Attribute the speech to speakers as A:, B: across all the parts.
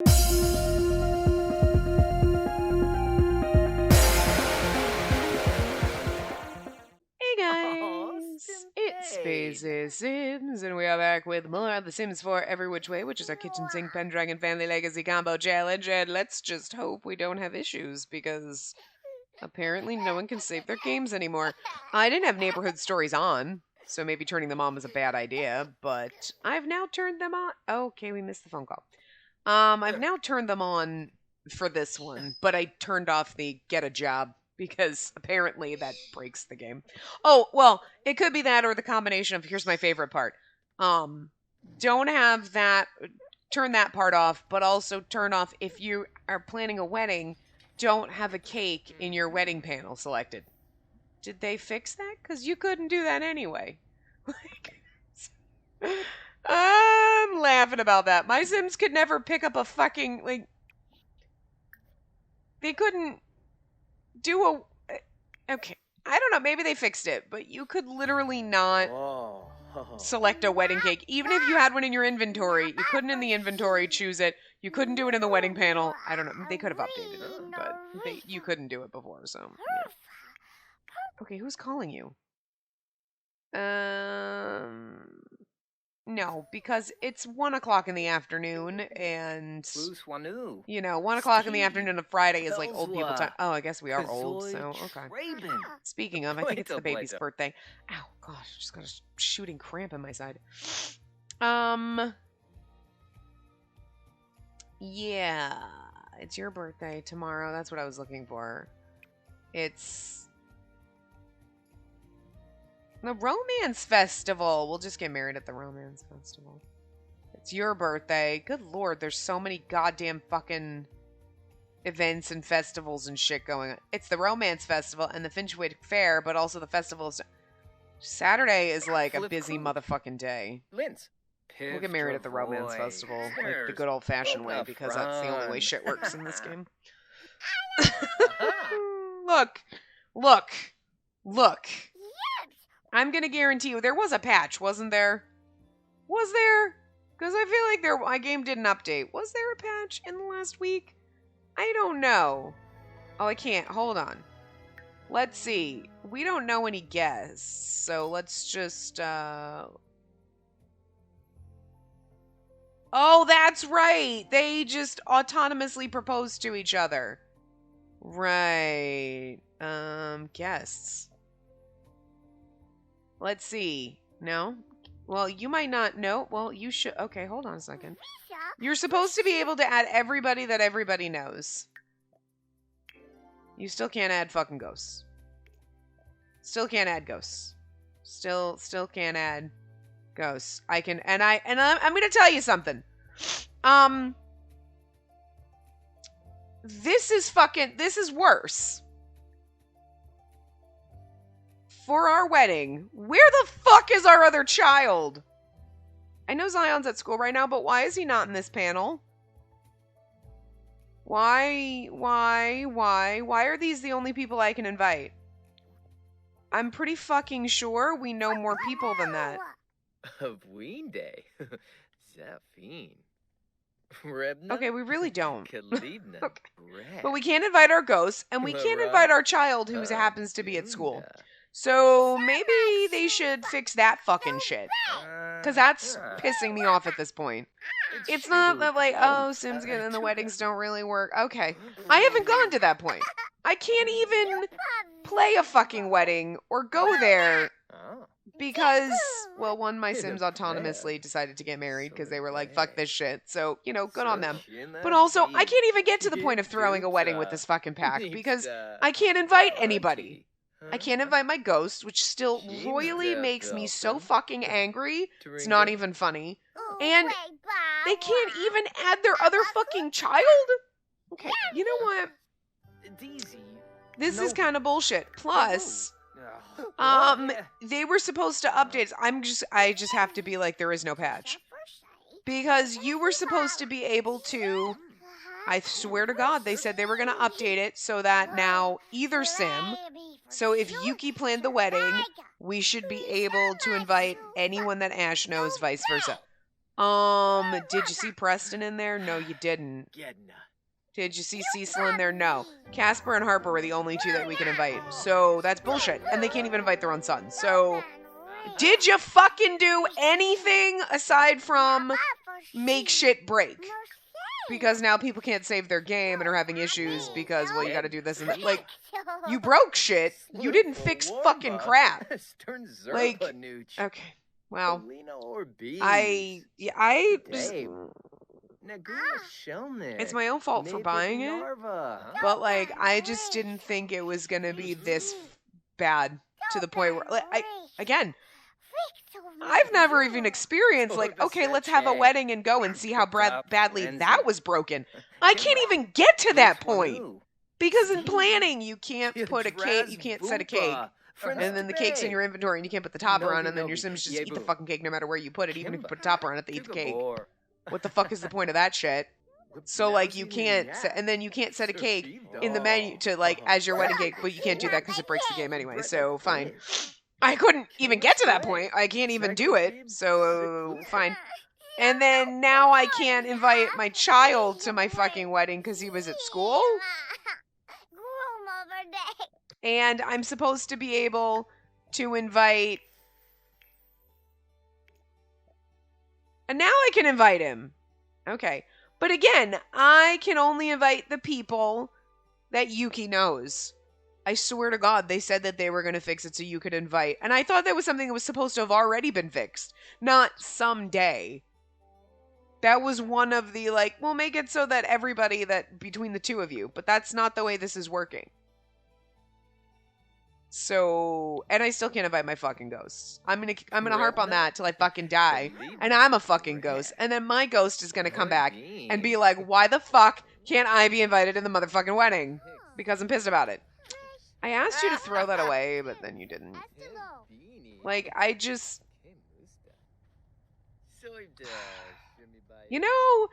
A: Hey guys, it's Spaces Sims, and we are back with more of The Sims 4 Every Which Way, which is our kitchen sink Pendragon Family Legacy Combo Challenge, and let's just hope we don't have issues, because apparently no one can save their games anymore. I didn't have neighborhood stories on, so maybe turning them on was a bad idea, but I've now turned them on. Okay, we missed the phone call. I've now turned them on for this one, but I turned off the get a job because apparently that breaks the game. Oh, well, it could be that or the combination of here's my favorite part. Don't have that, turn that part off, but also turn off if you are planning a wedding, don't have a cake in your wedding panel selected. Did they fix that? Because you couldn't do that anyway. I'm laughing about that. My Sims could never pick up a fucking, they couldn't do a, okay, I don't know, maybe they fixed it, but you could literally not select a wedding cake. Even if you had one in your inventory, you couldn't in the inventory choose it. You couldn't do it in the wedding panel. I don't know, they could have updated it, but you couldn't do it before, so. Yeah. Okay, who's calling you? No, because it's 1 o'clock in the afternoon, and, you know, 1 o'clock in the afternoon of Friday is like old people time. Oh, I guess we are old, so, okay. Speaking of, I think it's the baby's birthday. Ow, gosh, I just got a shooting cramp in my side. Yeah, it's your birthday tomorrow. That's what I was looking for. It's the Romance Festival. We'll just get married at the Romance Festival. It's your birthday. Good lord, there's so many goddamn fucking events and festivals and shit going on. It's the Romance Festival and the Finchwood Fair, but also the festival. Saturday is like a busy motherfucking day. We'll get married at the Romance Festival, like the good old-fashioned way, because that's the only way shit works in this game. Look. I'm gonna guarantee you, there was a patch, wasn't there? Was there? Because I feel like my game didn't update. Was there a patch in the last week? I don't know. Oh, I can't. Hold on. Let's see. We don't know any guests, so let's just, Oh, that's right! They just autonomously proposed to each other. Right. Guests. Let's see. No? Well, you might not know. Well, you should. Okay, hold on a second. You're supposed to be able to add everybody that everybody knows. You still can't add fucking ghosts. Still can't add ghosts. Still can't add ghosts. I can, and I'm gonna tell you something. This is worse. For our wedding, where the fuck is our other child? I know Zion's at school right now, but why is he not in this panel? Why are these the only people I can invite? I'm pretty fucking sure we know more people than that. Okay, we really don't. Okay. But we can't invite our ghosts, and we can't invite our child who happens to be at school. So maybe they should fix that fucking shit. Because that's pissing me off at this point. It's not that like, oh, Sims Good and the weddings don't really work. Okay. I haven't gone to that point. I can't even play a fucking wedding or go there. Because, well, my Sims autonomously decided to get married because they were like, fuck this shit. So, you know, good on them. But also, I can't even get to the point of throwing a wedding with this fucking pack because I can't invite anybody. I can't invite my ghost, which still royally makes me so fucking angry. It's not even funny. And they can't even add their other fucking child? Okay, you know what? This is kind of bullshit. Plus, they were supposed to update. I just have to be like, there is no patch. Because you were supposed to be able to, I swear to God, they said they were going to update it so that now either sim, so if Yuki planned the wedding, we should be able to invite anyone that Ash knows, vice versa. Did you see Preston in there? No, you didn't. Did you see Cecil in there? No. Casper and Harper were the only two that we can invite. So that's bullshit. And they can't even invite their own son. So did you fucking do anything aside from make shit break? Because now people can't save their game and are having issues because, well, you gotta do this and that. Like, you broke shit. You didn't fix fucking crap. Like, okay. Wow. It's my own fault for buying it, but like I just didn't think it was gonna be this bad to the point where, like, I've never even experienced like, okay, let's have a wedding and go and see how badly that was broken. I can't even get to that point because in planning you can't put a cake, you can't set a cake. And then the cake's in your inventory and you can't put the topper on, and then your Sims just eat the fucking cake no matter where you put it. Even if you put a topper on it, they eat the cake. What the fuck is the point of that shit? So, like, you can't, and then you can't set a cake in the menu to, like, as your wedding cake, but you can't do that because it breaks the game anyway, so fine. I couldn't even get to that point. I can't even do it, so fine. And then now I can't invite my child to my fucking wedding because he was at school? And I'm supposed to be able to invite... And now I can invite him. Okay. But again, I can only invite the people that Yuki knows. I swear to God, they said that they were going to fix it so you could invite. And I thought that was something that was supposed to have already been fixed. Not someday. That was one of the, like, we'll make it so that everybody that, between the two of you. But that's not the way this is working. So, and I still can't invite my fucking ghosts. I'm gonna harp on that till I fucking die. And I'm a fucking ghost. And then my ghost is gonna come back and be like, why the fuck can't I be invited to the motherfucking wedding? Because I'm pissed about it. I asked you to throw that away, but then you didn't. Like, I just... You know,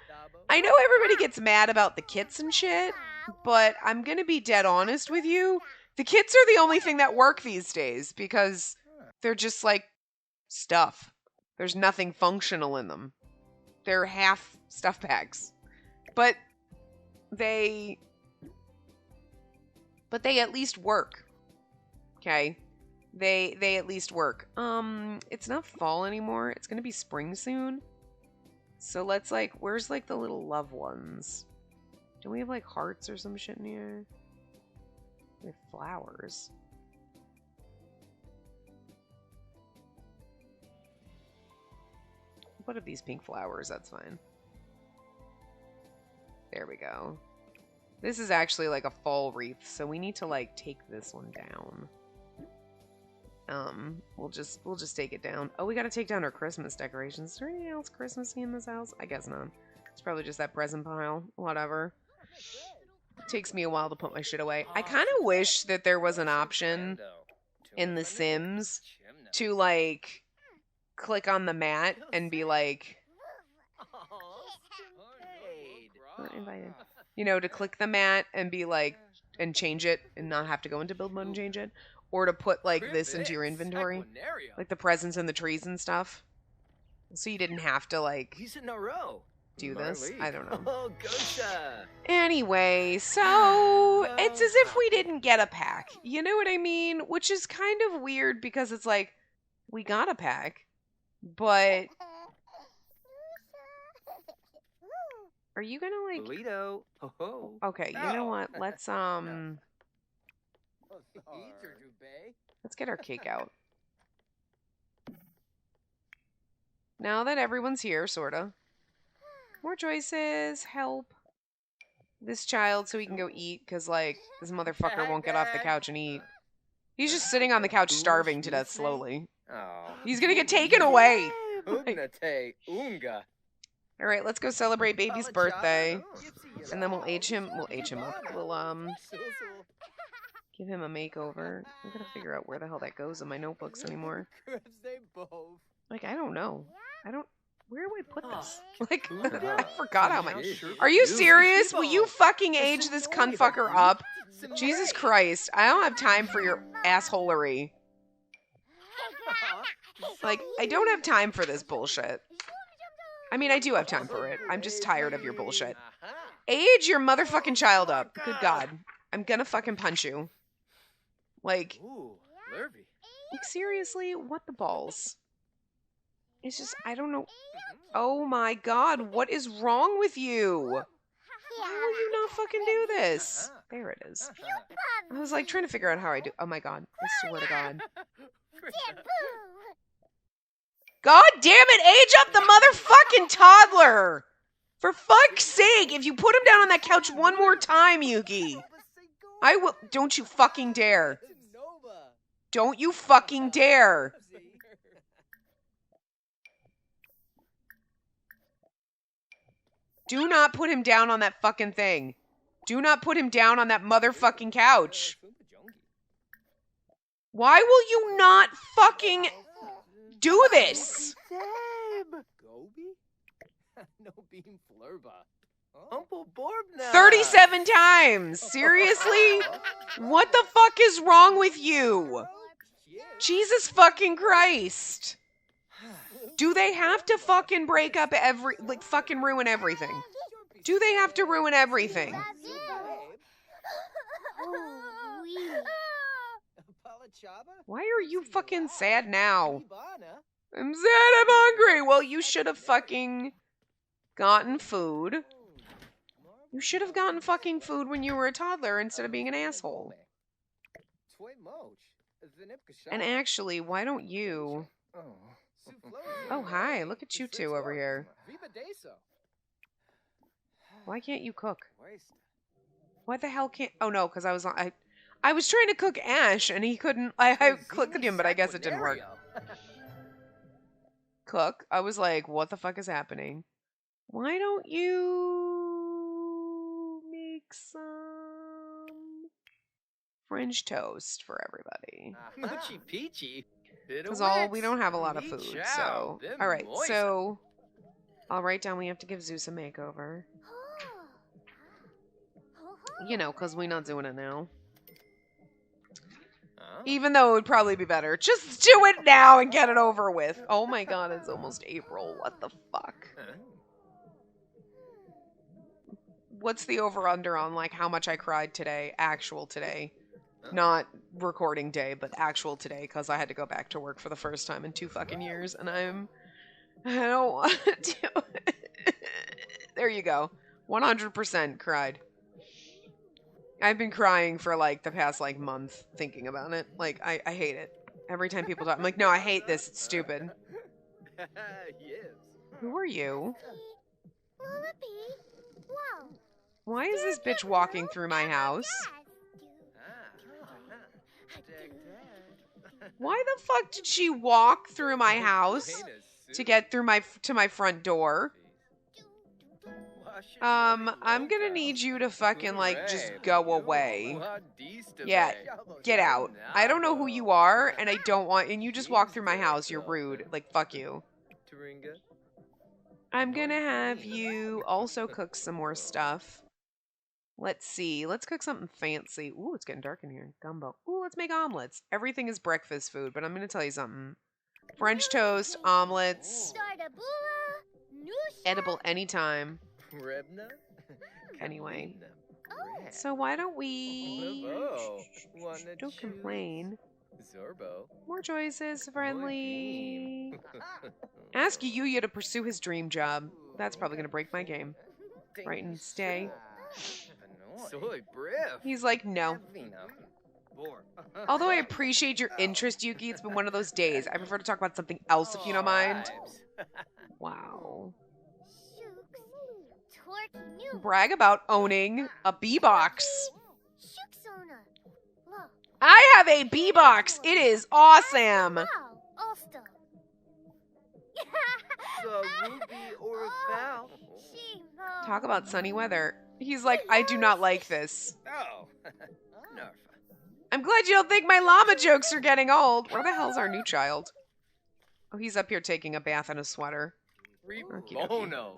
A: I know everybody gets mad about the kits and shit, but I'm gonna be dead honest with you. The kits are the only thing that work these days because they're just like stuff. There's nothing functional in them. They're half stuff packs. But they at least work. Okay? They at least work. It's not fall anymore. It's going to be spring soon. So let's like, where's like the little love ones? Do we have like hearts or some shit in here? With flowers. What are these pink flowers? That's fine. There we go. This is actually like a fall wreath, so we need to like take this one down. We'll just take it down. Oh, we gotta take down our Christmas decorations. Is there anything else Christmassy in this house? I guess not. It's probably just that present pile. Whatever. It takes me a while to put my shit away. I kind of wish that there was an option in The Sims to, like, click on the mat and be like... Not invited. You know, to click the mat and be like... And change it and not have to go into build mode and change it. Or to put, like, this into your inventory. Like the presents and the trees and stuff. So you didn't have to, like... do this. I don't know. Anyway, so it's as if we didn't get a pack. You know what I mean? Which is kind of weird because it's like, we got a pack, but... Are you gonna like... Okay, you know what? Let's get our cake out. Now that everyone's here, sorta. More choices. Help this child so he can go eat, because, like, this motherfucker won't get off the couch and eat. He's just sitting on the couch starving to death slowly. He's gonna get taken away. Alright, let's go celebrate baby's birthday. And then we'll age him. We'll age him up. We'll, give him a makeover. I'm gonna figure out where the hell that goes in my notebooks anymore. Like, I don't know. Where do I put this? Like, I forgot how much. Are you serious? Will you fucking age this cunt fucker up? Jesus Christ. I don't have time for your assholery. Like, I don't have time for this bullshit. I mean, I do have time for it. I'm just tired of your bullshit. Age your motherfucking child up. Good God. I'm gonna fucking punch you. Like, seriously? What the balls? It's just, I don't know. Oh my God, what is wrong with you? Why will you not fucking do this? There it is. I was like trying to figure out how I do. Oh my God, I swear to God. God damn it, age up the motherfucking toddler! For fuck's sake, if you put him down on that couch one more time, Yuki, I will. Don't you fucking dare. Don't you fucking dare. Do not put him down on that fucking thing. Do not put him down on that motherfucking couch. Why will you not fucking do this? 37 times. Seriously? What the fuck is wrong with you? Jesus fucking Christ. Do they have to fucking break up fucking ruin everything? Do they have to ruin everything? Why are you fucking sad now? I'm sad, I'm hungry. Well, you should have fucking gotten food. You should have gotten fucking food when you were a toddler instead of being an asshole. And actually, why don't you... Oh, hi. Look at you two over here. Why can't you cook? Why the hell can't... Oh, no, because I was trying to cook Ash, and he couldn't... I clicked him, but I guess it didn't work. Cook. I was like, what the fuck is happening? Why don't you make some French toast for everybody? Because we don't have a lot of food, so... Alright, so... I'll write down we have to give Zeus a makeover. You know, because we're not doing it now. Even though it would probably be better. Just do it now and get it over with. Oh my God, it's almost April. What the fuck? What's the over-under on, like, how much I cried today? Actual today. Not recording day, but actual today, because I had to go back to work for the first time in 2 fucking years, and I don't want to do it. There you go. 100% cried. I've been crying for, like, the past, like, month thinking about it. Like, I hate it. Every time people talk, I'm like, no, I hate this. It's stupid. Who are you? Why is this bitch walking through my house? Why the fuck did she walk through my house to get through to my front door? I'm gonna need you to fucking, like, just go away. Yeah, get out. I don't know who you are, and I don't want... And you just walk through my house. You're rude. Like, fuck you. I'm gonna have you also cook some more stuff. Let's see. Let's cook something fancy. Ooh, it's getting dark in here. Gumbo. Ooh, let's make omelets. Everything is breakfast food, but I'm gonna tell you something. French toast, omelets. Edible anytime. Anyway. So why don't we... Don't complain. More choices, friendly. Ask Yuya to pursue his dream job. That's probably gonna break my game. Right, and stay. He's like, no. Although I appreciate your interest, Yuki, it's been one of those days. I prefer to talk about something else if you don't mind. Wow. Brag about owning a B-box. I have a B-box. It is awesome. Talk about sunny weather. He's like, I do not like this. I'm glad you don't think my llama jokes are getting old. Where the hell's our new child? Oh, he's up here taking a bath in a sweater.
B: Bono.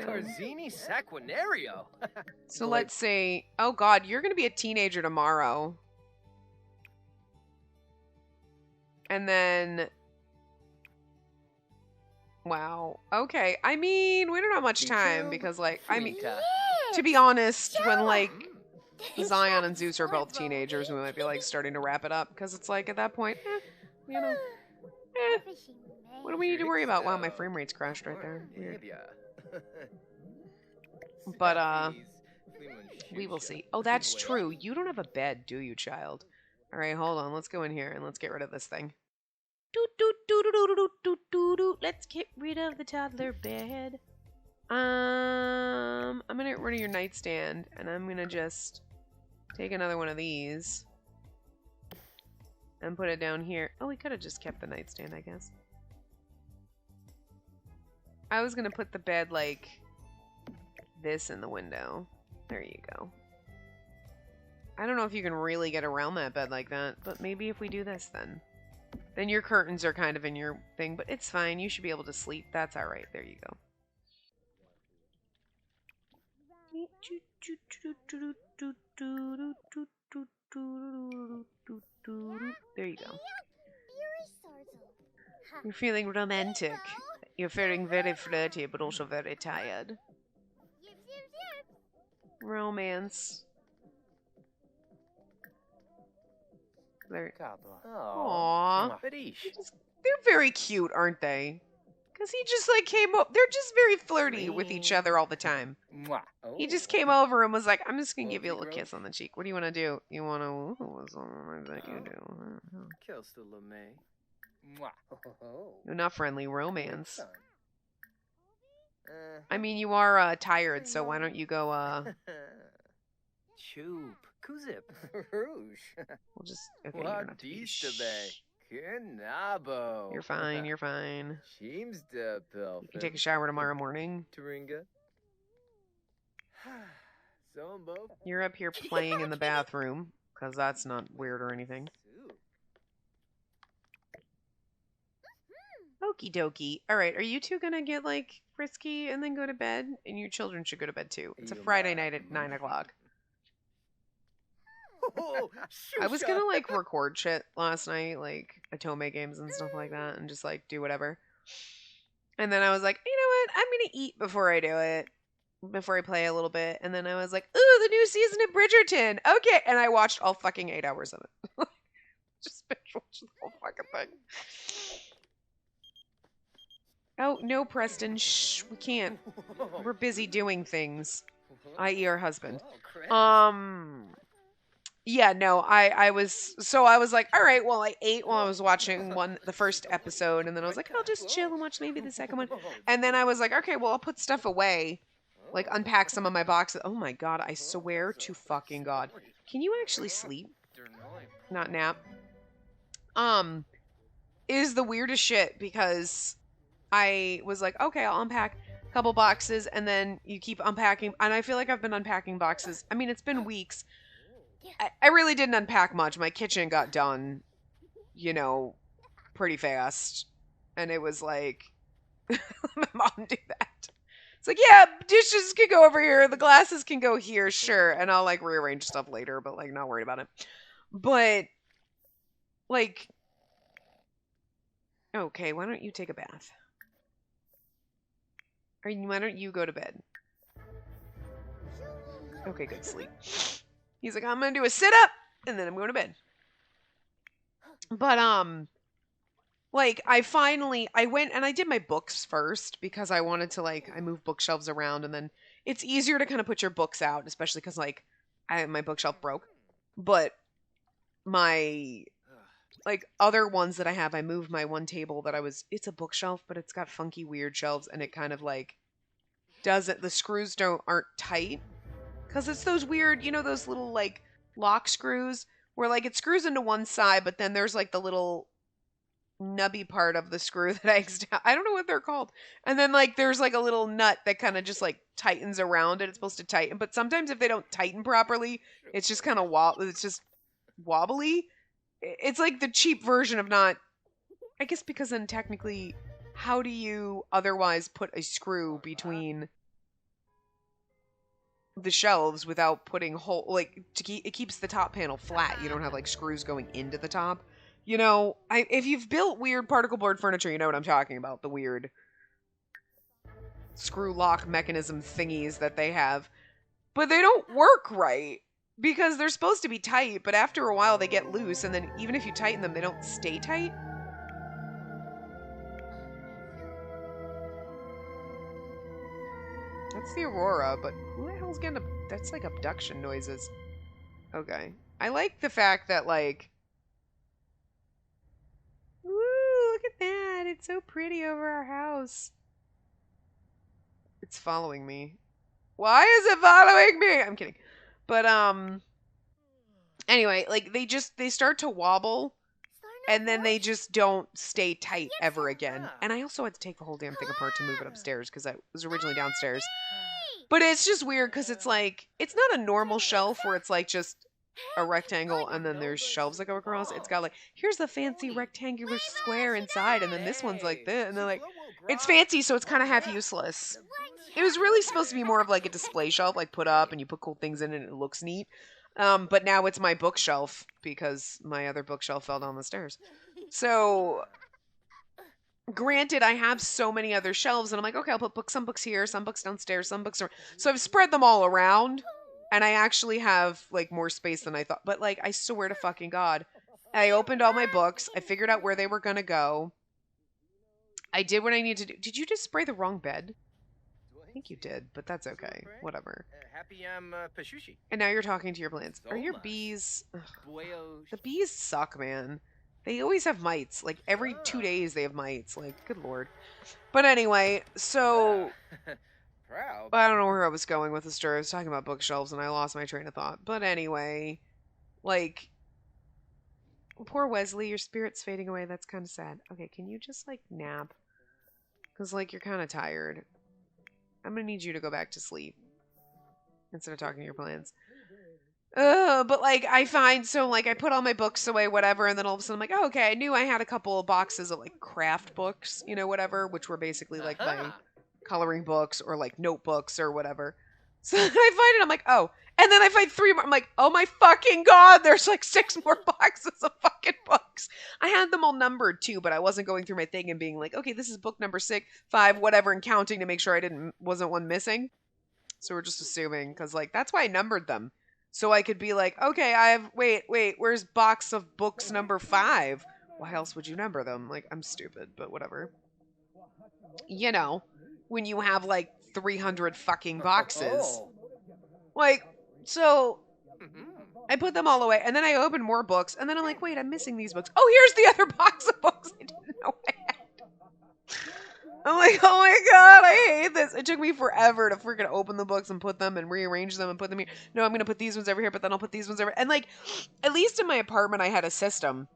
B: Carzini Saquinario.
A: So let's see. Oh God, you're gonna be a teenager tomorrow. And then Wow. Okay. I mean, we don't have much time because, like, I mean, to be honest, when, like, Zion and Zeus are both teenagers, we might be, like, starting to wrap it up because it's, like, at that point, you know, what do we need to worry about? Wow, my frame rate's crashed right there. Weird. But, we will see. Oh, that's true. You don't have a bed, do you, child? All right, hold on. Let's go in here and let's get rid of this thing. Let's get rid of the toddler bed. I'm gonna get rid of your nightstand, and I'm gonna just take another one of these and put it down here. Oh, we could have just kept the nightstand, I guess. I was gonna put the bed like this in the window. There you go. I don't know if you can really get around that bed like that, but maybe if we do this then your curtains are kind of in your thing, but it's fine. You should be able to sleep. That's all right. There you go. There you go. You're feeling romantic. You're feeling very flirty, but also very tired. Romance. Aww. They're very cute, aren't they? Because he just, like, came up. They're just very flirty with each other all the time. He just came over and was like, I'm just going to give you a little kiss on the cheek. What do you want to do? You want to... What's that you do? You're not friendly romance. I mean, you are tired, so why don't you go, We'll just... Okay, you don't have to be... You're fine, you're fine. You can take a shower tomorrow morning. You're up here playing in the bathroom, because that's not weird or anything. Okie dokie. Alright, are you two gonna get, like, frisky and then go to bed? And your children should go to bed, too. It's a Friday night at 9 o'clock. I was gonna, like, record shit last night, like, Atome games and stuff like that, and just, like, do whatever. And then I was like, you know what? I'm gonna eat before I do it. Before I play a little bit. And then I was like, ooh, the new season of Bridgerton! Okay! And I watched all fucking 8 hours of it. Just binge watched the whole fucking thing. Oh, no, Preston. Shh, we can't. We're busy doing things. I.e. our husband. Yeah, no, I was like, all right, well, I ate while I was watching the first episode, and then I was like, I'll just chill and watch maybe the second one. And then I was like, okay, well, I'll put stuff away, like unpack some of my boxes. Oh my God, I swear to fucking God. Can you actually sleep? Not nap. Is the weirdest shit because I was like, okay, I'll unpack a couple boxes, and then you keep unpacking, and I feel like I've been unpacking boxes. I mean, it's been weeks. I really didn't unpack much. My kitchen got done, you know, pretty fast. And it was like, my mom do that. It's like, yeah, dishes can go over here. The glasses can go here, sure. And I'll, like, rearrange stuff later, but, like, not worried about it. But, like, okay, why don't you take a bath? Or why don't you go to bed? Okay, good sleep. He's like, I'm going to do a sit-up, and then I'm going to bed. But, like, I went and I did my books first because I wanted to, like, I moved bookshelves around, and then it's easier to kind of put your books out, especially because, like, my bookshelf broke. But my, like, other ones that I have, I moved my one table that it's a bookshelf, but it's got funky, weird shelves, and it kind of, like, the screws aren't tight. Because it's those weird, you know, those little, like, lock screws where, like, it screws into one side, but then there's, like, the little nubby part of the screw that hangs down. I don't know what they're called. And then, like, there's, like, a little nut that kind of just, like, tightens around it. It's supposed to tighten. But sometimes if they don't tighten properly, it's just kind of it's just wobbly. It's, like, the cheap version of not... I guess because then technically, how do you otherwise put a screw between... the shelves without putting it keeps the top panel flat. You don't have like screws going into the top. You know, if you've built weird particle board furniture, you know what I'm talking about. The weird screw lock mechanism thingies that they have. But they don't work right. Because they're supposed to be tight, but after a while they get loose, and then even if you tighten them, they don't stay tight. That's the Aurora, but who the hell's getting that's like abduction noises. Okay. I like the fact that, like... Ooh, look at that. It's so pretty over our house. It's following me. Why is it following me? I'm kidding. But, anyway, like, they start to wobble, and then they just don't stay tight ever again. And I also had to take the whole damn thing apart to move it upstairs, because I was originally downstairs. But it's just weird, because it's like, it's not a normal shelf where it's like just a rectangle, and then there's shelves that go across. It's got like, here's the fancy rectangular square inside, and then this one's like this, and then like, it's fancy, so it's kind of half useless. It was really supposed to be more of like a display shelf, like put up and you put cool things in it and it looks neat. But now it's my bookshelf because my other bookshelf fell down the stairs. So, granted, I have so many other shelves and I'm like, okay, I'll put some books here, some books downstairs, some books. So I've spread them all around and I actually have like more space than I thought. But like, I swear to fucking God, I opened all my books. I figured out where they were going to go. I did what I needed to do. Did you just spray the wrong bed? I think you did, but that's okay. Whatever. And now you're talking to your plants. Are your bees... Ugh. The bees suck, man. They always have mites. Like, every 2 days they have mites. Like, good lord. But anyway, so... I don't know where I was going with the story. I was talking about bookshelves and I lost my train of thought. But anyway, like... Poor Wesley, your spirit's fading away. That's kind of sad. Okay, can you just, like, nap? Because, like, you're kind of tired. I'm going to need you to go back to sleep instead of talking to your plants. But, like, I find, so, like, I put all my books away, whatever, and then all of a sudden I'm like, oh, okay, I knew I had a couple of boxes of, like, craft books, you know, whatever, which were basically, like, my coloring books or, like, notebooks or whatever. So then I find it, I'm like, oh. And then I find 3 more. I'm like, oh my fucking God, there's, like, 6 more boxes of fucking books. I had them all numbered, too, but I wasn't going through my thing and being like, okay, this is book number 6, 5, whatever, and counting to make sure wasn't one missing. So we're just assuming, because, like, that's why I numbered them. So I could be like, okay, wait, where's box of books number 5? Why else would you number them? Like, I'm stupid, but whatever. You know, when you have, like, 300 fucking boxes. Like, so I put them all away, and then I opened more books, and then I'm like, wait, I'm missing these books. Oh, here's the other box of books I didn't know I had. I'm like, oh my God, I hate this. It took me forever to freaking open the books and put them and rearrange them and put them here. No, I'm going to put these ones over here, but then I'll put these ones over. And like, at least in my apartment, I had a system.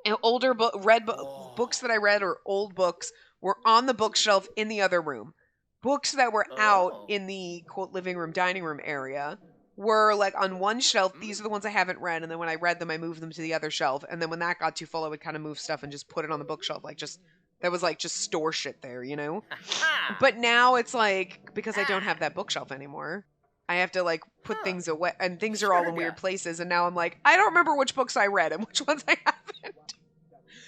A: And older books that I read or old books were on the bookshelf in the other room. Books that were out in the, quote, living room, dining room area were, like, on one shelf. These are the ones I haven't read. And then when I read them, I moved them to the other shelf. And then when that got too full, I would kind of move stuff and just put it on the bookshelf. Like, that was, like, just store shit there, you know? But now it's, like, because I don't have that bookshelf anymore, I have to, like, put things away. And things are all in weird places. And now I'm like, I don't remember which books I read and which ones I haven't.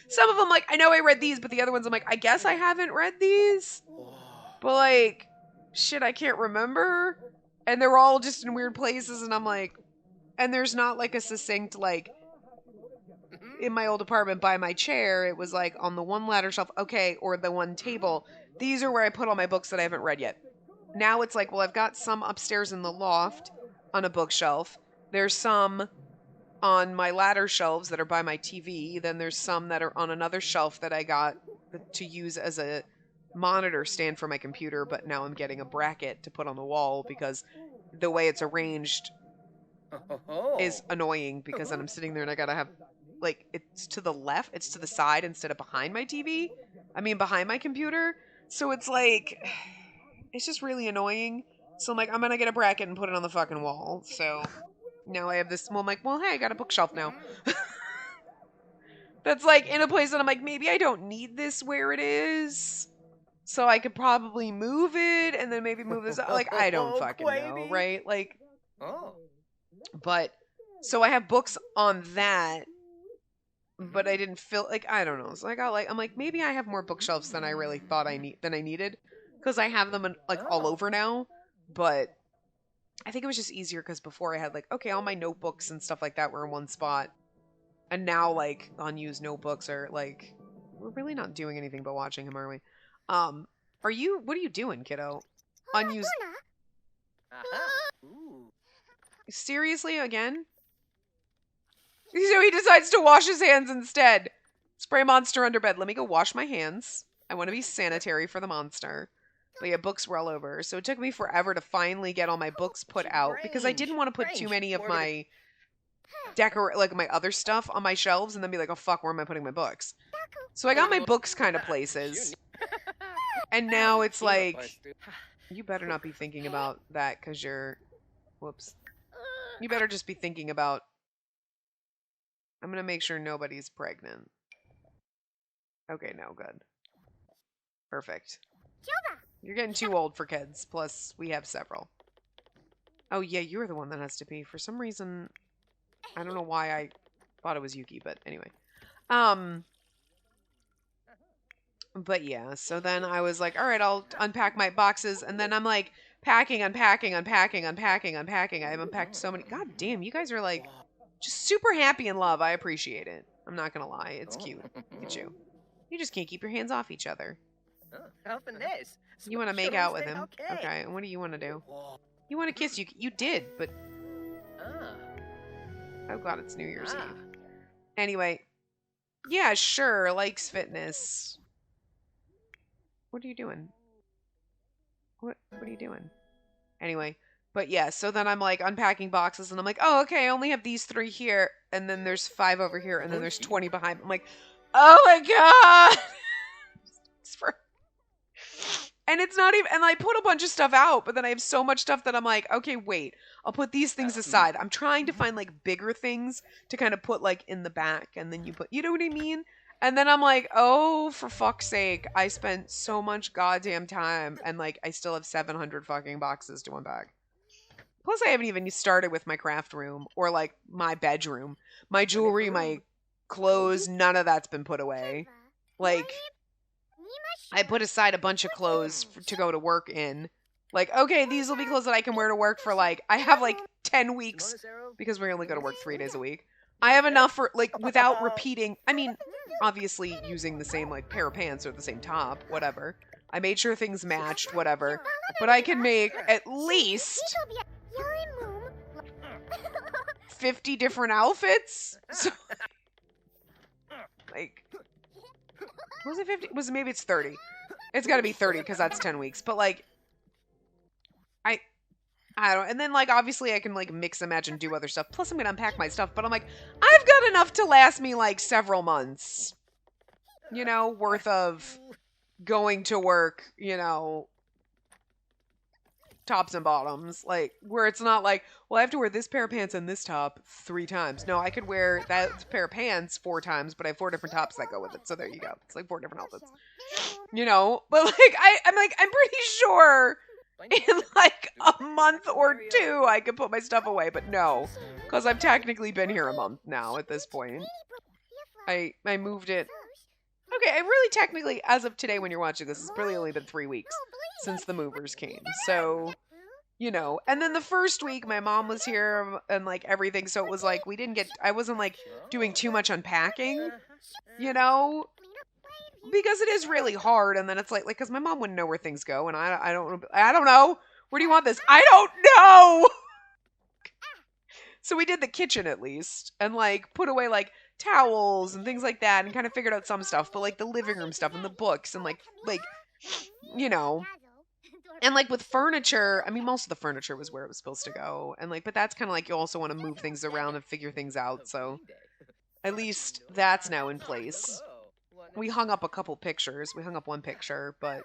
A: Some of them, like, I know I read these, but the other ones, I'm like, I guess I haven't read these. But, like, shit, I can't remember. And they're all just in weird places, and I'm like... And there's not, like, a succinct, like... In my old apartment by my chair, it was, like, on the one ladder shelf, okay, or the one table. These are where I put all my books that I haven't read yet. Now it's like, well, I've got some upstairs in the loft on a bookshelf. There's some on my ladder shelves that are by my TV. Then there's some that are on another shelf that I got to use as a... monitor stand for my computer, but now I'm getting a bracket to put on the wall because the way it's arranged is annoying because then I'm sitting there and I gotta have, like, it's to the left, it's to the side instead of behind my TV. I mean, behind my computer. So it's like, it's just really annoying. So I'm like, I'm gonna get a bracket and put it on the fucking wall. So now I have this, well, I'm like, well, hey, I got a bookshelf now. That's like in a place that I'm like, maybe I don't need this where it is. So I could probably move it and then maybe move this out. Like, I don't fucking know, right? Like, but, so I have books on that, but I didn't feel, like, I don't know. So I got, like, I'm like, maybe I have more bookshelves than I really thought I needed. because I have them like all over now, but I think it was just easier because before I had like, okay, all my notebooks and stuff like that were in one spot. And now like unused notebooks are like, we're really not doing anything but watching him, are we? What are you doing, kiddo? Unused. Seriously, again? So he decides to wash his hands instead. Spray monster under bed. Let me go wash my hands. I want to be sanitary for the monster. But yeah, books were all over. So it took me forever to finally get all my books put out because I didn't want to put too many of my my other stuff on my shelves and then be like, oh fuck, where am I putting my books? So I got my books kind of places. And now it's like, you better not be thinking about that because you're, whoops. You better just be thinking about, I'm going to make sure nobody's pregnant. Okay, no, good. Perfect. You're getting too old for kids, plus we have several. Oh yeah, you're the one that has to pee. For some reason, I don't know why I thought it was Yuki, but anyway. But yeah, so then I was like, all right, I'll unpack my boxes, and then I'm like, unpacking. I've unpacked so many. God damn, you guys are like, just super happy in love. I appreciate it. I'm not gonna lie, it's cute. Look at you. You just can't keep your hands off each other. You want to make out with him? Okay, and what do you want to do? You want to kiss? You did, but... Oh god, it's New Year's Eve. Anyway. Yeah, sure, likes fitness. What are you doing? What are you doing? Anyway, but yeah, so then I'm like unpacking boxes and I'm like, oh, okay, I only have these 3 here, and then there's 5 over here, and then there's 20 behind. I'm like, oh my god! And it's not even, and I put a bunch of stuff out, but then I have so much stuff that I'm like, okay, wait, I'll put these things aside. I'm trying to find like bigger things to kind of put like in the back, and then you put, you know what I mean? And then I'm like, oh, for fuck's sake, I spent so much goddamn time, and like I still have 700 fucking boxes to unpack. Plus I haven't even started with my craft room, or like my bedroom. My jewelry, my clothes, none of that's been put away. Like... I put aside a bunch of clothes to go to work in. Like, okay, these will be clothes that I can wear to work for, like, I have, like, 10 weeks, because we only go to work 3 days a week. I have enough for, like, without repeating, I mean, obviously using the same, like, pair of pants or the same top, whatever. I made sure things matched, whatever. But I can make at least 50 different outfits? So, like... Was it 50? Maybe it's 30. It's got to be 30 because that's 10 weeks. But like, I don't. And then like, obviously I can like mix and match and do other stuff. Plus I'm going to unpack my stuff. But I'm like, I've got enough to last me like several months, you know, worth of going to work, you know, tops and bottoms, like where it's not like, well, I have to wear this pair of pants and this top 3 times. No, I could wear that pair of pants 4 times, but I have 4 different tops that go with it. So there you go. It's like 4 different outfits, you know. But like, I'm pretty sure in like a month or 2 I could put my stuff away. But no, because I've technically been here a month now at this point. I moved it. Okay, I really technically, as of today when you're watching this, it's really only been 3 weeks since the movers came. So, you know, and then the first week my mom was here and like everything. So it was like, I wasn't like doing too much unpacking, you know, because it is really hard. And then it's like, cause my mom wouldn't know where things go. And I don't know. Where do you want this? I don't know. So we did the kitchen at least and like put away like towels and things like that and kind of figured out some stuff, but like the living room stuff and the books and like, you know, and like with furniture, I mean, most of the furniture was where it was supposed to go. And like, but that's kind of like, you also want to move things around and figure things out. So at least that's now in place. We hung up a couple pictures. We hung up 1 picture, but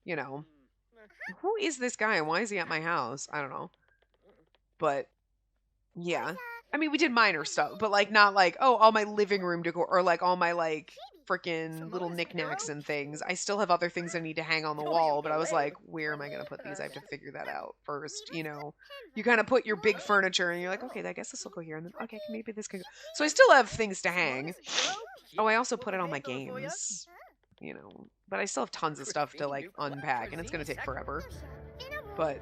A: you know, who is this guy and why is he at my house? I don't know. But yeah. I mean, we did minor stuff, but like not like, oh, all my living room decor or like all my like freaking little knickknacks and things. I still have other things I need to hang on the wall, but I was like, where am I going to put these? I have to figure that out first, you know. You kind of put your big furniture and you're like, okay, I guess this will go here. And then, okay, maybe this can go. So I still have things to hang. Oh, I also put it on my games. you know, but I still have tons of stuff to like unpack, and it's gonna take forever. But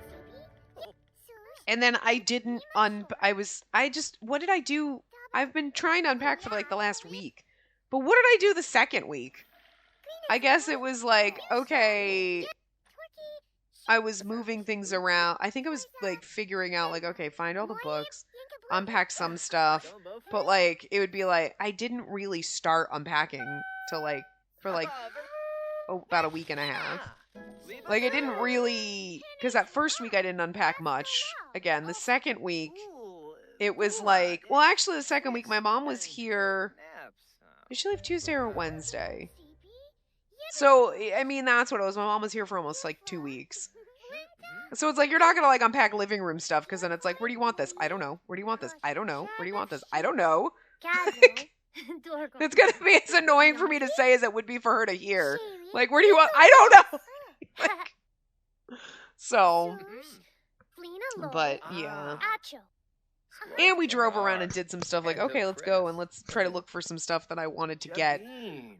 A: and then I didn't what did I do? I've been trying to unpack for like the last week, but what did I do the second week? I guess it was like, okay, I was moving things around. I think I was like figuring out like, okay, find all the books, unpack some stuff, but like it would be like I didn't really start unpacking till like for like about a week and a half. Like I didn't really, because that first week I didn't unpack much. Again, the second week it was like, well, actually the second week my mom was here. Did she leave Tuesday or Wednesday? So I mean that's what it was. My mom was here for almost like 2 weeks. So it's like, you're not going to like unpack living room stuff, because then it's like, where do you want this? I don't know. Where do you want this? I don't know. Where do you want this? I don't know. Like, it's going to be as annoying for me to say as it would be for her to hear. Like, where do you want? I don't know. Like, so, but yeah. And we drove around and did some stuff like, okay, let's go and let's try to look for some stuff that I wanted to get.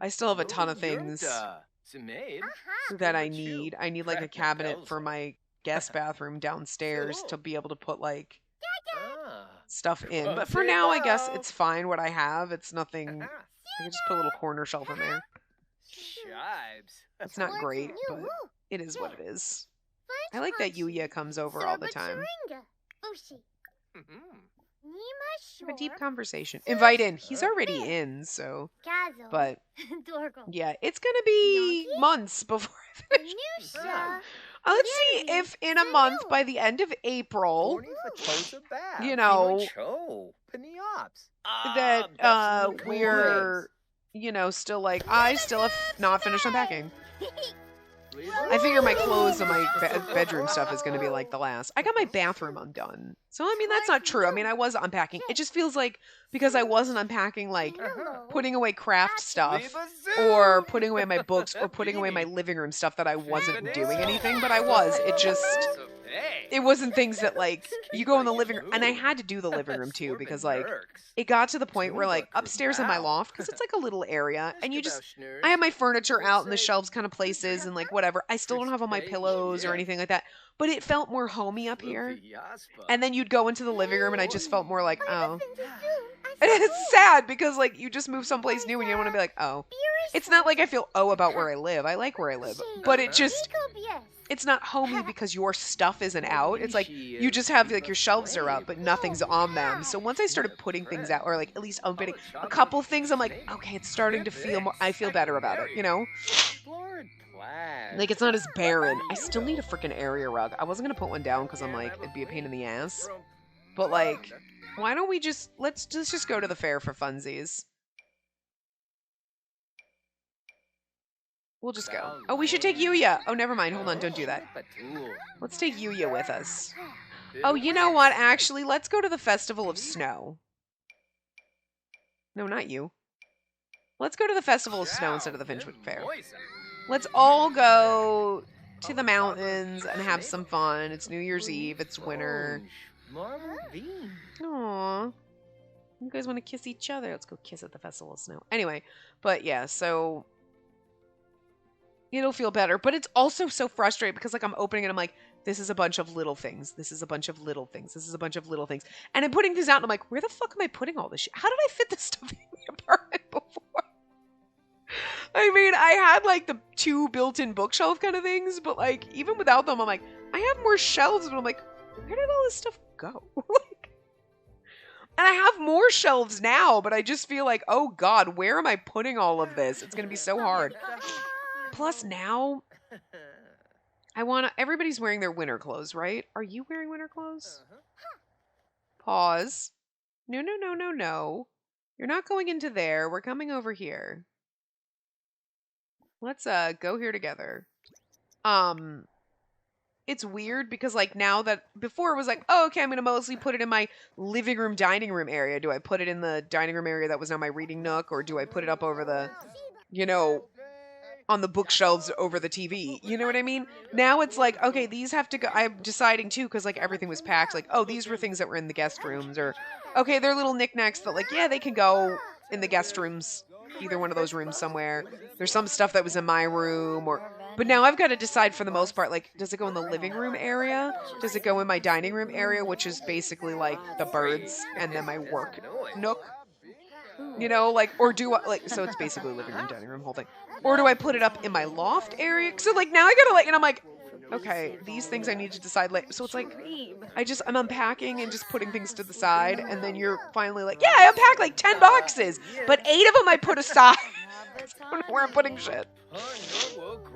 A: I still have a ton of things that I need. I need like a cabinet for my guest bathroom downstairs to be able to put like stuff in. But for now, I guess it's fine what I have. It's nothing. I can just put a little corner shelf in there. It's not great, but it is what it is. I like that Yuya comes over all the time. Have a deep conversation. Invite in. He's already in, so. But yeah, it's gonna be months before I finish. Let's see if in a month, by the end of April, you know, that we're, you know, still like, I still have not finished unpacking. I figure my clothes and my bedroom stuff is going to be like the last. I got my bathroom undone. So, I mean, that's not true. I mean, I was unpacking. It just feels like, because I wasn't unpacking, like, putting away craft stuff, or putting away my books, or putting away my living room stuff, that I wasn't doing anything, but I was. It just, it wasn't things that, like, you go in the living room, and I had to do the living room, too, because, like, it got to the point where, like, upstairs in my loft, because it's, like, a little area, and you just, I have my furniture out in the shelves kind of places, and, like, whatever. I still don't have all my pillows or anything like that, but it felt more homey up here. And then you'd go into the living room, and I just felt more like, oh. And it's sad, because, like, you just move someplace new, and you want to be like, oh. It's not like I feel, about where I live. I like where I live. But it just, it's not homey because your stuff isn't out. It's like, you just have, like, your shelves are up, but nothing's on them. So once I started putting things out, or, like, at least opening a couple things, I'm like, okay, it's starting to feel more, I feel better about it, you know? Like, it's not as barren. I still need a freaking area rug. I wasn't gonna put one down because I'm like, it'd be a pain in the ass. But, like, why don't we just, let's just go to the fair for funsies. We'll just go. Oh, we should take Yuya. Oh, never mind. Hold on. Don't do that. Let's take Yuya with us. Oh, you know what? Actually, let's go to the Festival of Snow. No, not you. Let's go to the Festival of Snow instead of the Finchwood Fair. Let's all go to the mountains and have some fun. It's New Year's Eve. It's winter. Aww. You guys want to kiss each other? Let's go kiss at the Festival of Snow. Anyway, but yeah, so it'll feel better. But it's also so frustrating because, like, I'm opening it, I'm like, this is a bunch of little things. This is a bunch of little things. This is a bunch of little things. And I'm putting things out, and I'm like, where the fuck am I putting all this shit? How did I fit this stuff in the apartment before? I mean, I had, like, the 2 built-in bookshelf kind of things, but, like, even without them, I'm like, I have more shelves, but I'm like, where did all this stuff go? Like, and I have more shelves now, but I just feel like, oh God, where am I putting all of this? It's going to be so hard. Plus now, everybody's wearing their winter clothes, right? Are you wearing winter clothes? Pause. No, no, no, no, no. You're not going into there. We're coming over here. Let's go here together. It's weird because, like, now that before it was like, oh, okay, I'm gonna mostly put it in my living room, dining room area. Do I put it in the dining room area that was now my reading nook, or do I put it up over the, you know, on the bookshelves over the TV? You know what I mean? Now it's like, okay, these have to go. I'm deciding too, because, like, everything was packed. Like, oh, these were things that were in the guest rooms, or okay, they're little knickknacks that, like, yeah, they can go in the guest rooms. either one of those rooms somewhere. There's some stuff that was in my room, but now I've got to decide for the most part, like, does it go in the living room area? Does it go in my dining room area, which is basically like the birds and then my work nook? You know, like, or do I, like, so it's basically living room, dining room, whole thing. Or do I put it up in my loft area? So, like, now I gotta, like, and I'm like, okay, these things I need to decide later. So it's like, I'm unpacking and just putting things to the side, and then you're finally like, yeah, I unpacked like 10 boxes, but 8 of them I put aside. I don't know where I'm putting shit.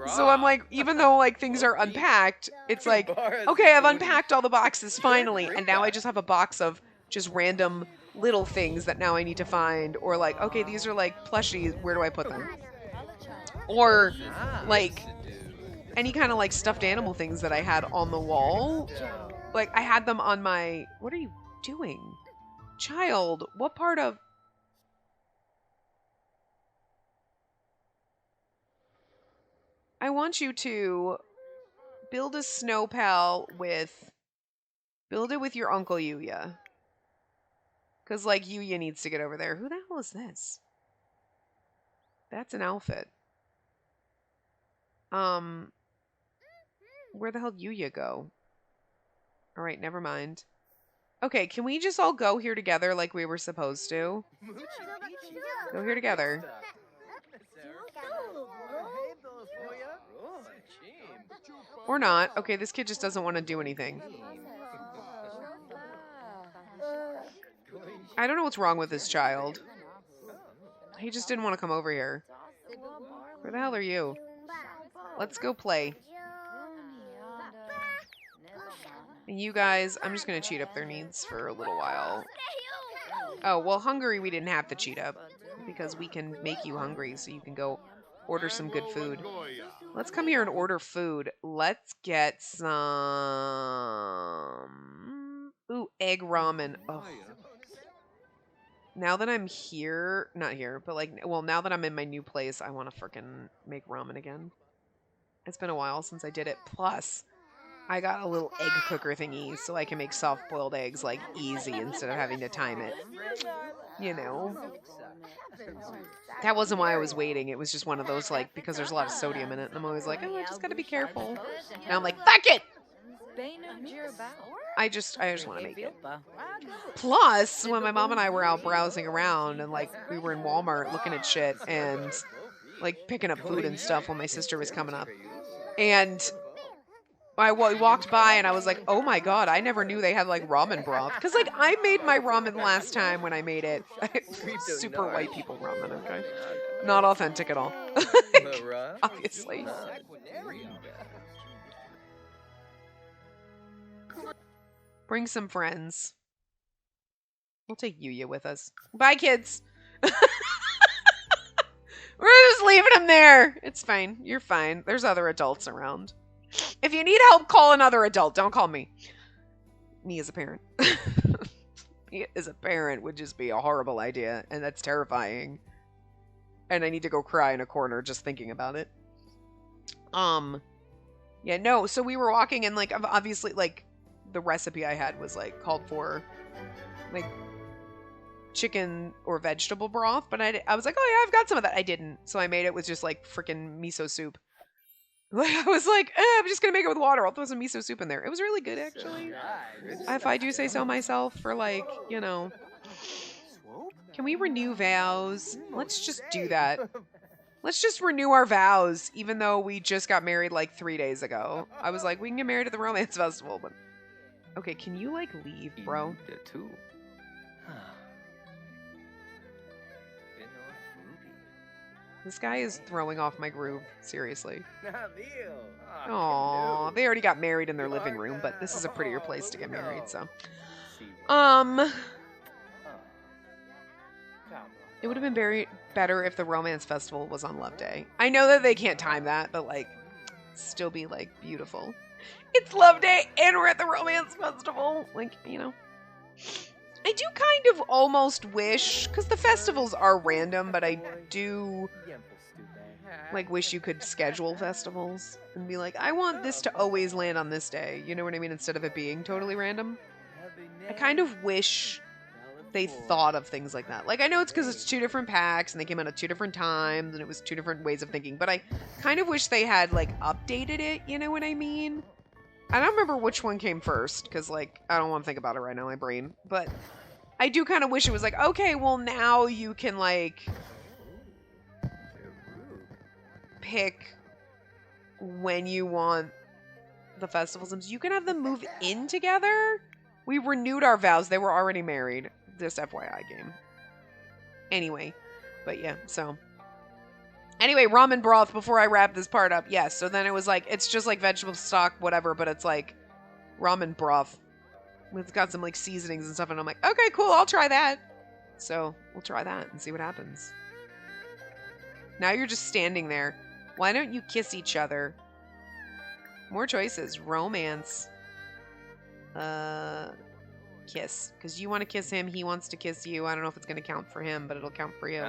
A: So I'm like, even though like things are unpacked, it's like, okay, I've unpacked all the boxes finally, and now I just have a box of just random little things that now I need to find, or like, okay, these are like plushies, where do I put them? Or like any kind of like stuffed animal things that I had on the wall. Like I had them on my, what are you doing? Child, what part of? I want you to build a snow pal build it with your Uncle Yuya. Because like Yuya needs to get over there. Who the hell is this? That's an outfit. Where the hell did Yuya go? Alright, never mind. Okay, can we just all go here together like we were supposed to? Go here together. Or not. Okay, this kid just doesn't want to do anything. I don't know what's wrong with this child. He just didn't want to come over here. Where the hell are you? Let's go play. And you guys, I'm just going to cheat up their needs for a little while. Oh, well, hungry we didn't have to cheat up. Because we can make you hungry so you can go order some good food. Let's come here and order food. Let's get some... Ooh, egg ramen. Oh. Now that I'm here... Not here, but like... Well, now that I'm in my new place, I want to frickin' make ramen again. It's been a while since I did it. Plus, I got a little egg cooker thingy so I can make soft-boiled eggs, like, easy instead of having to time it. You know? That wasn't why I was waiting. It was just one of those, like, because there's a lot of sodium in it. And I'm always like, oh, I just gotta be careful. Now I'm like, fuck it! I just want to make it. Plus, when my mom and I were out browsing around and, like, we were in Walmart looking at shit and, like, picking up food and stuff when my sister was coming up. And I walked by and I was like, oh my god, I never knew they had like ramen broth. Because like I made my ramen last time when I made it. Super white people ramen, okay? Not authentic at all. Obviously. Bring some friends. We'll take Yuya with us. Bye, kids. We're just leaving him there. It's fine. You're fine. There's other adults around. If you need help, call another adult. Don't call me. Me as a parent. Me as a parent would just be a horrible idea. And that's terrifying. And I need to go cry in a corner just thinking about it. Yeah, no. So we were walking and like, obviously like the recipe I had was like called for like chicken or vegetable broth. But I was like, oh yeah, I've got some of that. I didn't. So I made it with just like freaking miso soup. Like, I was like, I'm just going to make it with water. I'll throw some miso soup in there. It was really good, actually. If I do say so myself, for like, you know. Can we renew vows? Let's just do that. Let's just renew our vows, even though we just got married like 3 days ago. I was like, we can get married at the romance festival, but... Okay, can you, like, leave, bro? This guy is throwing off my groove, seriously. Aww, they already got married in their living room, but this is a prettier place to get married, so. It would have been very better if the romance festival was on Love Day. I know that they can't time that, but like, still be like beautiful. It's Love Day and we're at the romance festival. Like, you know. I do kind of almost wish, because the festivals are random, but I do, like, wish you could schedule festivals and be like, I want this to always land on this day. You know what I mean? Instead of it being totally random. I kind of wish they thought of things like that. Like, I know it's because it's 2 different packs, and they came out at 2 different times, and it was 2 different ways of thinking, but I kind of wish they had, like, updated it, you know what I mean? I don't remember which one came first, because, like, I don't want to think about it right now, my brain, but I do kind of wish it was like, okay, well, now you can, like, pick when you want the festival sims. You can have them move in together. We renewed our vows. They were already married. This FYI game. Anyway, but yeah, so. Anyway, ramen broth before I wrap this part up. Yes, so then it was like, it's just like vegetable stock, whatever, but it's like ramen broth. It's got some like seasonings and stuff, and I'm like, okay, cool, I'll try that. So we'll try that and see what happens. Now you're just standing there. Why don't you kiss each other? More choices. Romance. Kiss. Because you want to kiss him, he wants to kiss you. I don't know if it's going to count for him, but it'll count for you.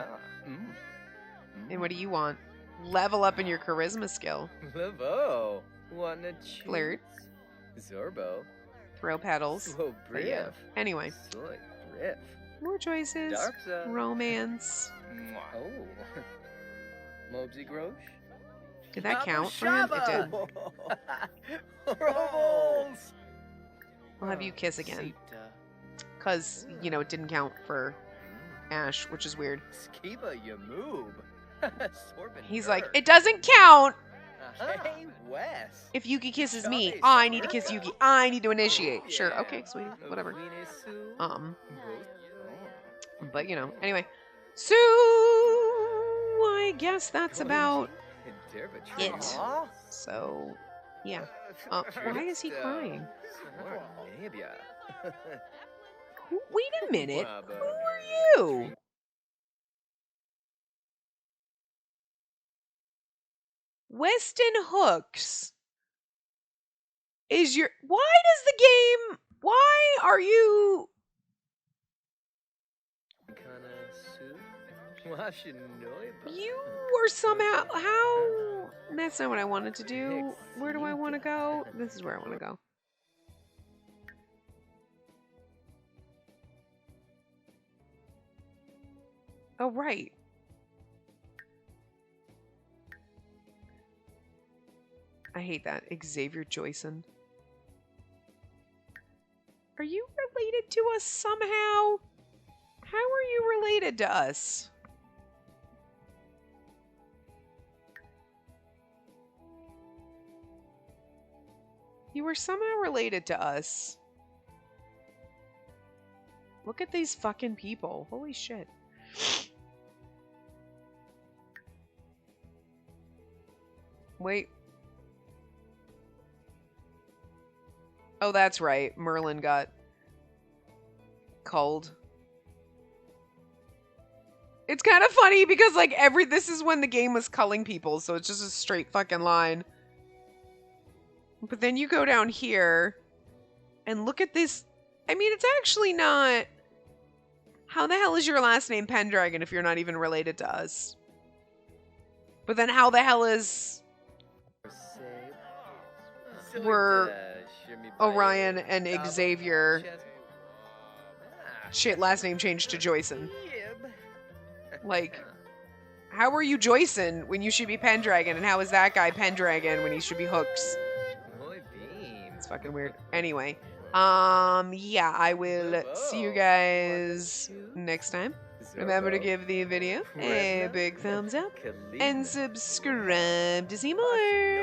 A: And what do you want? Level up in your charisma skill.
B: Levo. Wanna
A: flirt.
B: Zorbo.
A: Throw petals. Yeah. Anyway. More choices. Romance.
B: Oh. Mobsy Grosh.
A: Did that count for him? It did. I'll have you kiss again. Because, you know, it didn't count for Ash, which is weird. He's like, it doesn't count if Yuki kisses me. Oh, I need to kiss Yuki. I need to initiate. Sure, okay, sweetie, whatever. But, you know, anyway. So, I guess that's about it. So, yeah. Why is he crying? Wait a minute. Who are you? Weston Hooks is your... Why does the game... Why are you... You were somehow... How... That's not what I wanted to do. Where do I want to go? This is where I want to go. Oh, right. I hate that. Xavier Joyson. Are you related to us somehow? How are you related to us? You were somehow related to us. Look at these fucking people. Holy shit. Wait. Oh, that's right. Merlin got culled. It's kind of funny because, like, this is when the game was culling people, so it's just a straight fucking line. But then you go down here and look at this. I mean, it's actually not... How the hell is your last name Pendragon if you're not even related to us? But then how the hell is... We're Orion and Xavier. Shit, last name changed to Joyson. Like, how are you Joyson when you should be Pendragon? And how is that guy Pendragon when he should be Hooks? It's fucking weird. Anyway, yeah, I will see you guys next time. Remember to give the video a big thumbs up and subscribe to see more.